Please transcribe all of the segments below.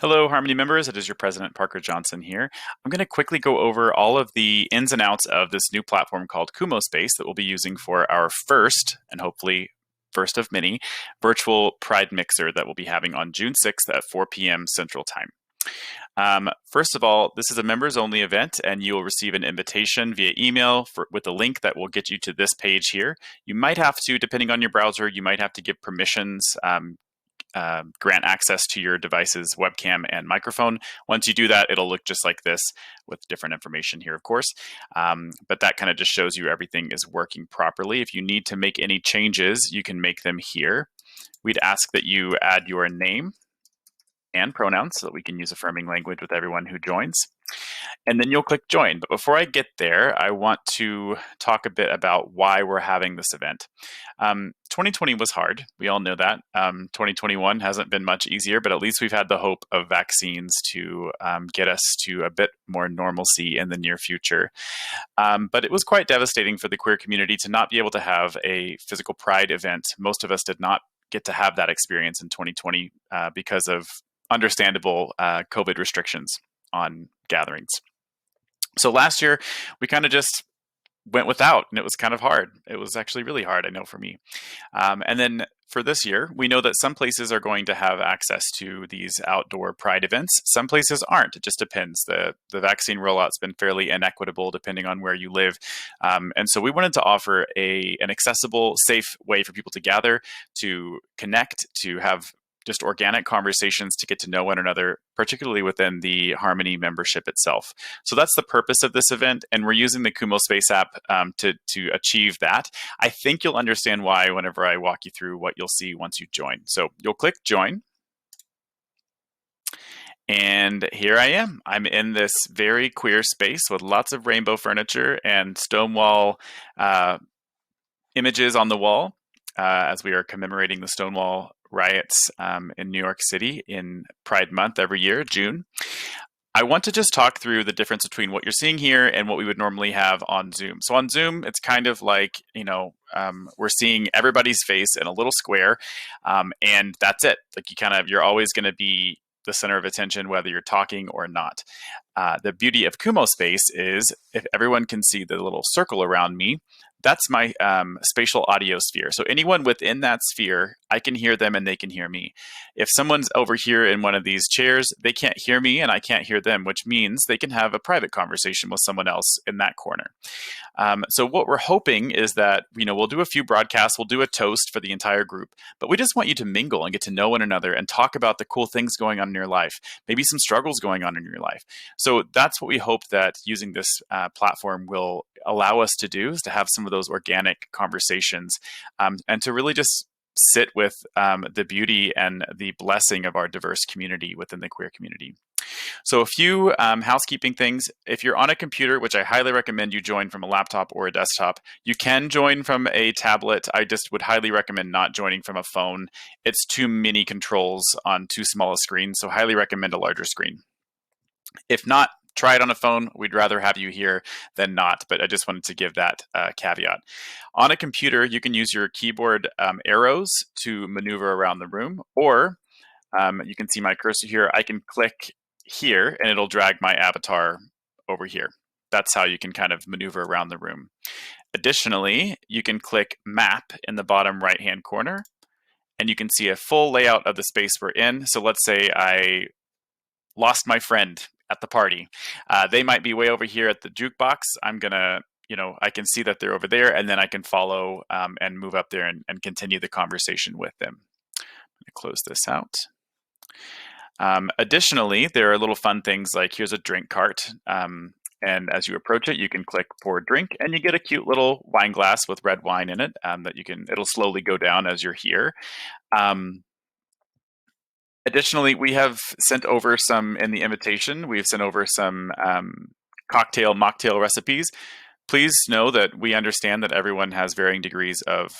Hello, Harmony members. It is your president, Parker Johnson here. I'm going to quickly go over all of the ins and outs of this new platform called Kumospace that we'll be using for our first, and hopefully first of many, virtual Pride Mixer that we'll be having on June 6th at 4 p.m. Central Time. First of all, this is a members only event, and you'll receive an invitation via email with a link that will get you to this page here. You might have to, depending on your browser, you might have to give permissions, grant access to your device's webcam and microphone. Once you do that, it'll look just like this with different information here, of course. But that kind of just shows you everything is working properly. If you need to make any changes, you can make them here. We'd ask that you add your name and pronouns so that we can use affirming language with everyone who joins. And then you'll click join. But before I get there, I want to talk a bit about why we're having this event. 2020 was hard. We all know that. 2021 hasn't been much easier, but at least we've had the hope of vaccines to get us to a bit more normalcy in the near future. But it was quite devastating for the queer community to not be able to have a physical Pride event. Most of us did not get to have that experience in 2020 because of understandable COVID restrictions on gatherings. So last year, we kind of just went without, and it was kind of hard. It was actually really hard, I know, for me. And then for this year, we know that some places are going to have access to these outdoor Pride events. Some places aren't. It just depends. The vaccine rollout's been fairly inequitable depending on where you live. And so we wanted to offer an accessible, safe way for people to gather, to connect, to have just organic conversations, to get to know one another, particularly within the Harmony membership itself. So that's the purpose of this event, and we're using the Kumospace app to achieve that. I think you'll understand why whenever I walk you through what you'll see once you join. So you'll click join, and here I am. I'm in this very queer space with lots of rainbow furniture and Stonewall images on the wall as we are commemorating the Stonewall riots in New York City in Pride Month every year, June. I want to just talk through the difference between what you're seeing here and what we would normally have on Zoom. So on Zoom, it's kind of like, we're seeing everybody's face in a little square, and that's it. Like you're always going to be the center of attention, whether you're talking or not. The beauty of Kumospace is if everyone can see the little circle around me, that's my spatial audio sphere. So anyone within that sphere, I can hear them and they can hear me. If someone's over here in one of these chairs, they can't hear me and I can't hear them, which means they can have a private conversation with someone else in that corner. So what we're hoping is that, we'll do a few broadcasts, we'll do a toast for the entire group, but we just want you to mingle and get to know one another and talk about the cool things going on in your life, maybe some struggles going on in your life. So that's what we hope that using this platform will allow us to do, is to have some of those organic conversations and to really just sit with the beauty and the blessing of our diverse community within the queer community. So a few housekeeping things. If you're on a computer, which I highly recommend you join from a laptop or a desktop, you can join from a tablet. I just would highly recommend not joining from a phone. It's too many controls on too small a screen, so highly recommend a larger screen. If not, try it on a phone. We'd rather have you here than not, but I just wanted to give that caveat. On a computer, you can use your keyboard arrows to maneuver around the room, or you can see my cursor here. I can click here and it'll drag my avatar over here. That's how you can kind of maneuver around the room. Additionally, you can click map in the bottom right-hand corner and you can see a full layout of the space we're in. So let's say I lost my friend at the party. They might be way over here at the jukebox. I'm gonna, I can see that they're over there, and then I can follow and move up there and continue the conversation with them. I'm gonna close this out. Additionally, there are little fun things like here's a drink cart. And as you approach it, you can click pour drink and you get a cute little wine glass with red wine in it that it'll slowly go down as you're here. Additionally, we have sent over some in the invitation. We've sent over some cocktail, mocktail recipes. Please know that we understand that everyone has varying degrees of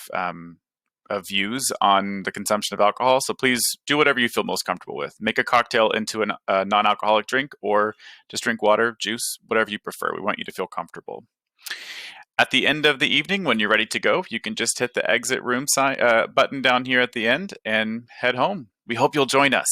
views on the consumption of alcohol. So please do whatever you feel most comfortable with. Make a cocktail into a non-alcoholic drink, or just drink water, juice, whatever you prefer. We want you to feel comfortable. At the end of the evening, when you're ready to go, you can just hit the exit room button down here at the end and head home. We hope you'll join us.